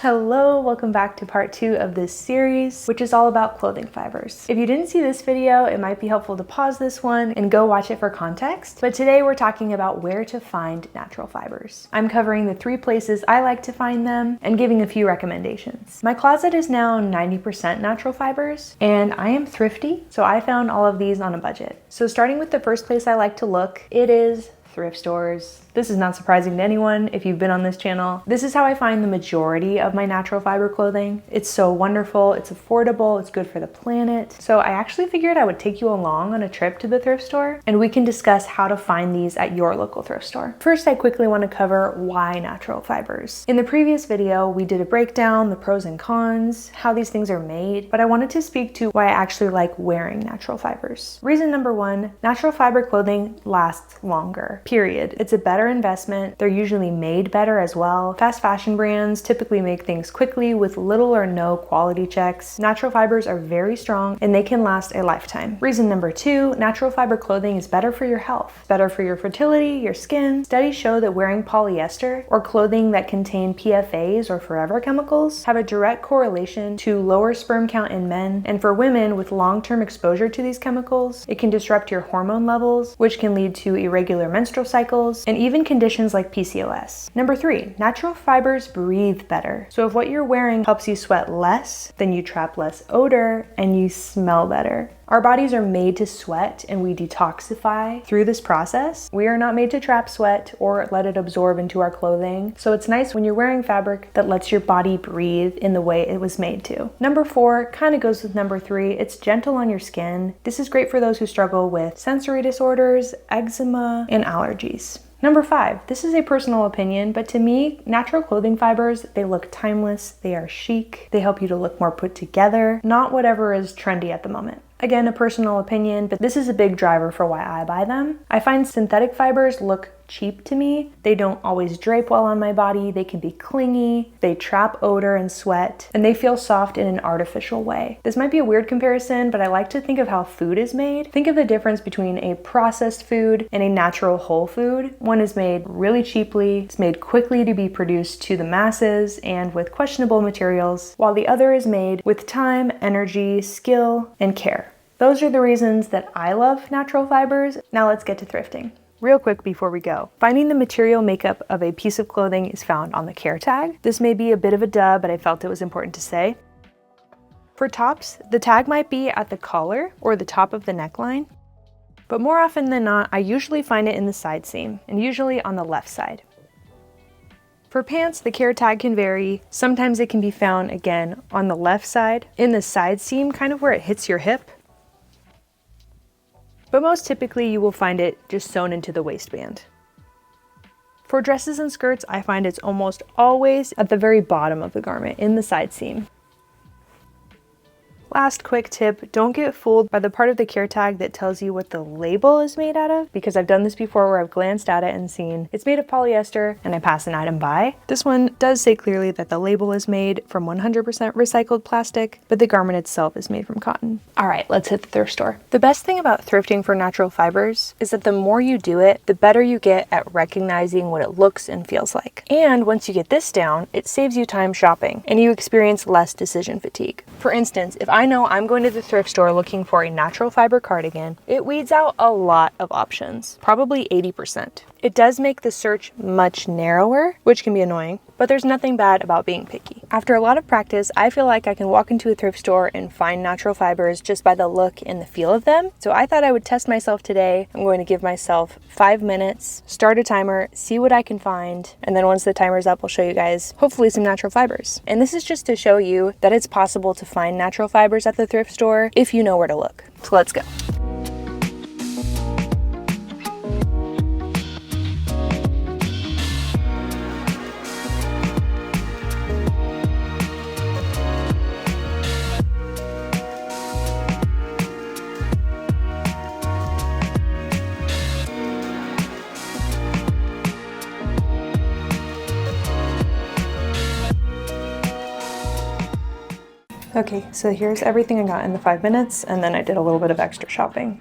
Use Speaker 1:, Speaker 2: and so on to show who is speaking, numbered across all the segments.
Speaker 1: Hello, welcome back to part 2 of this series, which is all about clothing fibers. If you didn't see this video, it might be helpful to pause this one and go watch it for context. But today we're talking about where to find natural fibers. I'm covering the 3 places I like to find them and giving a few recommendations. My closet is now 90% natural fibers, and I am thrifty, so I found all of these on a budget. So starting with the first place I like to look, it is thrift stores. This is not surprising to anyone if you've been on this channel. This is how I find the majority of my natural fiber clothing. It's so wonderful, it's affordable, it's good for the planet. So I actually figured I would take you along on a trip to the thrift store and we can discuss how to find these at your local thrift store. First, I quickly want to cover why natural fibers. In the previous video, we did a breakdown, the pros and cons, how these things are made, but I wanted to speak to why I actually like wearing natural fibers. Reason number 1, natural fiber clothing lasts longer, period. It's a better investment. They're usually made better as well. Fast fashion brands typically make things quickly with little or no quality checks. Natural fibers are very strong and they can last a lifetime. Reason number 2, natural fiber clothing is better for your health, better for your fertility, your skin. Studies show that wearing polyester or clothing that contain PFAS or forever chemicals have a direct correlation to lower sperm count in men. And for women with long-term exposure to these chemicals, it can disrupt your hormone levels, which can lead to irregular menstrual cycles and even conditions like PCOS. Number 3, natural fibers breathe better. So if what you're wearing helps you sweat less, then you trap less odor and you smell better. Our bodies are made to sweat and we detoxify through this process. We are not made to trap sweat or let it absorb into our clothing. So it's nice when you're wearing fabric that lets your body breathe in the way it was made to. Number 4 kind of goes with number 3. It's gentle on your skin. This is great for those who struggle with sensory disorders, eczema, and allergies. Number 5, this is a personal opinion, but to me, natural clothing fibers, they look timeless, they are chic, they help you to look more put together, not whatever is trendy at the moment. Again, a personal opinion, but this is a big driver for why I buy them. I find synthetic fibers look cheap to me. They don't always drape well on my body, they can be clingy, they trap odor and sweat, and they feel soft in an artificial way. This might be a weird comparison, but I like to think of how food is made. Think of the difference between a processed food and a natural whole food. One is made really cheaply, it's made quickly to be produced to the masses and with questionable materials, while the other is made with time, energy, skill, and care. Those are the reasons that I love natural fibers. Now let's get to thrifting. Real quick before we go, finding the material makeup of a piece of clothing is found on the care tag. This may be a bit of a duh, but I felt it was important to say. For tops, the tag might be at the collar or the top of the neckline, but more often than not, I usually find it in the side seam, and usually on the left side. For pants, the care tag can vary. Sometimes it can be found, again, on the left side, in the side seam, kind of where it hits your hip. But most typically you will find it just sewn into the waistband. For dresses and skirts, I find it's almost always at the very bottom of the garment, in the side seam. Last quick tip, don't get fooled by the part of the care tag that tells you what the label is made out of, because I've done this before where I've glanced at it and seen it's made of polyester and I pass an item by. This one does say clearly that the label is made from 100% recycled plastic, but the garment itself is made from cotton. All right, let's hit the thrift store. The best thing about thrifting for natural fibers is that the more you do it, the better you get at recognizing what it looks and feels like. And once you get this down, it saves you time shopping and you experience less decision fatigue. For instance, if I know I'm going to the thrift store looking for a natural fiber cardigan, it weeds out a lot of options, probably 80%. It does make the search much narrower, which can be annoying, but there's nothing bad about being picky. After a lot of practice, I feel like I can walk into a thrift store and find natural fibers just by the look and the feel of them. So I thought I would test myself today. I'm going to give myself 5 minutes, start a timer, see what I can find, and then once the timer's up, I'll show you guys hopefully some natural fibers. And this is just to show you that it's possible to find natural fibers at the thrift store if you know where to look. So let's go. Okay, so here's everything I got in the 5 minutes, and then I did a little bit of extra shopping.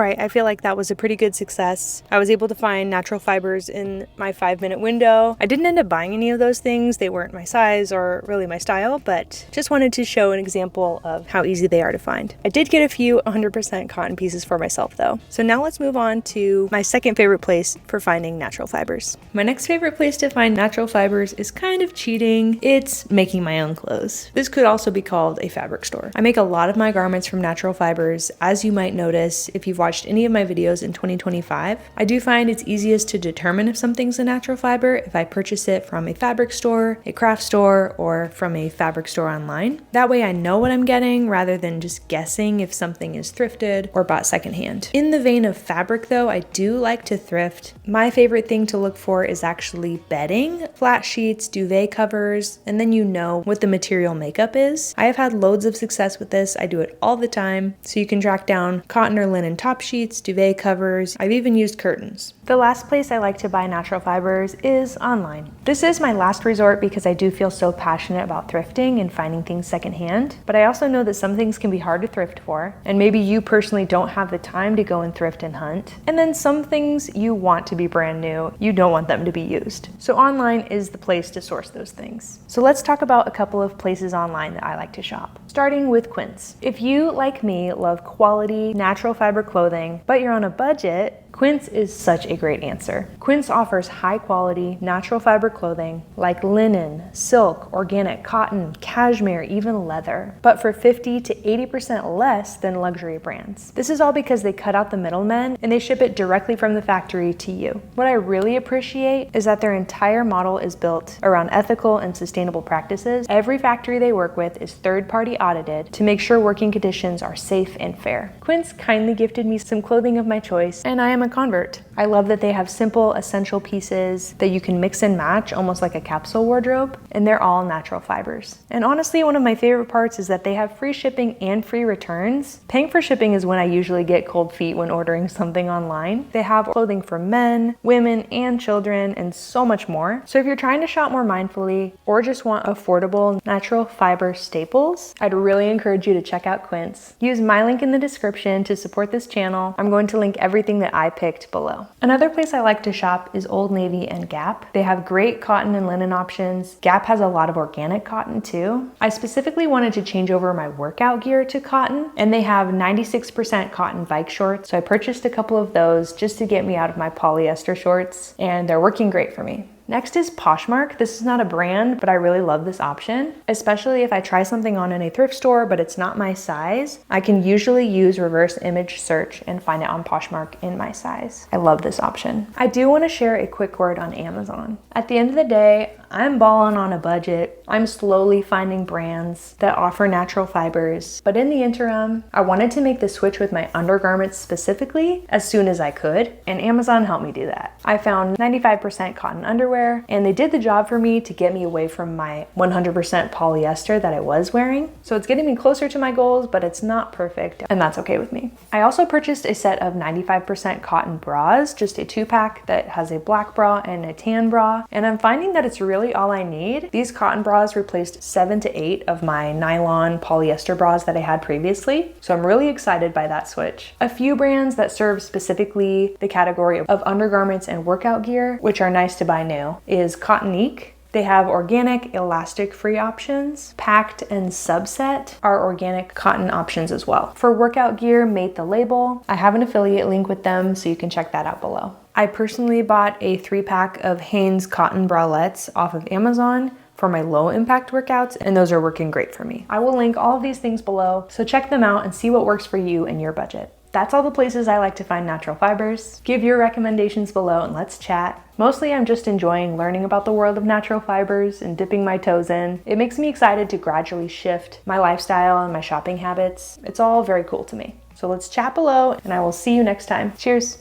Speaker 1: right, I feel like that was a pretty good success. I was able to find natural fibers in my 5-minute window. I didn't end up buying any of those things. They weren't my size or really my style, but just wanted to show an example of how easy they are to find. I did get a few 100% cotton pieces for myself though. So now let's move on to my second favorite place for finding natural fibers. My next favorite place to find natural fibers is kind of cheating. It's making my own clothes. This could also be called a fabric store. I make a lot of my garments from natural fibers, as you might notice if you've watched any of my videos in 2025. I do find it's easiest to determine if something's a natural fiber if I purchase it from a fabric store, a craft store, or from a fabric store online. That way I know what I'm getting rather than just guessing if something is thrifted or bought secondhand. In the vein of fabric though, I do like to thrift. My favorite thing to look for is actually bedding, flat sheets, duvet covers, and then you know what the material makeup is. I have had loads of success with this. I do it all the time. So you can track down cotton or linen top sheets, duvet covers. I've even used curtains. The last place I like to buy natural fibers is online. This is my last resort because I do feel so passionate about thrifting and finding things secondhand, but I also know that some things can be hard to thrift for, and maybe you personally don't have the time to go and thrift and hunt. And then some things you want to be brand new, you don't want them to be used. So online is the place to source those things. So let's talk about a couple of places online that I like to shop. Starting with Quince. If you, like me, love quality, natural fiber clothing, but you're on a budget, Quince is such a great answer. Quince offers high quality, natural fiber clothing like linen, silk, organic cotton, cashmere, even leather, but for 50 to 80% less than luxury brands. This is all because they cut out the middlemen and they ship it directly from the factory to you. What I really appreciate is that their entire model is built around ethical and sustainable practices. Every factory they work with is third-party audited to make sure working conditions are safe and fair. Quince kindly gifted me some clothing of my choice, and I am a convert. I love that they have simple, essential pieces that you can mix and match, almost like a capsule wardrobe, and they're all natural fibers. And honestly, one of my favorite parts is that they have free shipping and free returns. Paying for shipping is when I usually get cold feet when ordering something online. They have clothing for men, women, and children, and so much more. So if you're trying to shop more mindfully or just want affordable natural fiber staples, I'd really encourage you to check out Quince. Use my link in the description to support this channel. I'm going to link everything that I picked below. Another place I like to shop is Old Navy and Gap. They have great cotton and linen options. Gap has a lot of organic cotton too. I specifically wanted to change over my workout gear to cotton, and they have 96% cotton bike shorts. So I purchased a couple of those just to get me out of my polyester shorts, and they're working great for me. Next is Poshmark. This is not a brand, but I really love this option, especially if I try something on in a thrift store, but it's not my size. I can usually use reverse image search and find it on Poshmark in my size. I love this option. I do want to share a quick word on Amazon. At the end of the day, I'm balling on a budget. I'm slowly finding brands that offer natural fibers, but in the interim, I wanted to make the switch with my undergarments specifically as soon as I could, and Amazon helped me do that. I found 95% cotton underwear, and they did the job for me to get me away from my 100% polyester that I was wearing. So it's getting me closer to my goals, but it's not perfect, and that's okay with me. I also purchased a set of 95% cotton bras, just a 2-pack that has a black bra and a tan bra, and I'm finding that it's really all I need. These cotton bras replaced 7 to 8 of my nylon polyester bras that I had previously, so I'm really excited by that switch. A few brands that serve specifically the category of undergarments and workout gear, which are nice to buy new, is Cottonique. They have organic, elastic-free options. Packed and Subset are organic cotton options as well. For workout gear, Mate the Label. I have an affiliate link with them, so you can check that out below. I personally bought a 3-pack of Hanes cotton bralettes off of Amazon for my low impact workouts, and those are working great for me. I will link all of these things below, so check them out and see what works for you and your budget. That's all the places I like to find natural fibers. Give your recommendations below and let's chat. Mostly I'm just enjoying learning about the world of natural fibers and dipping my toes in. It makes me excited to gradually shift my lifestyle and my shopping habits. It's all very cool to me. So let's chat below, and I will see you next time. Cheers.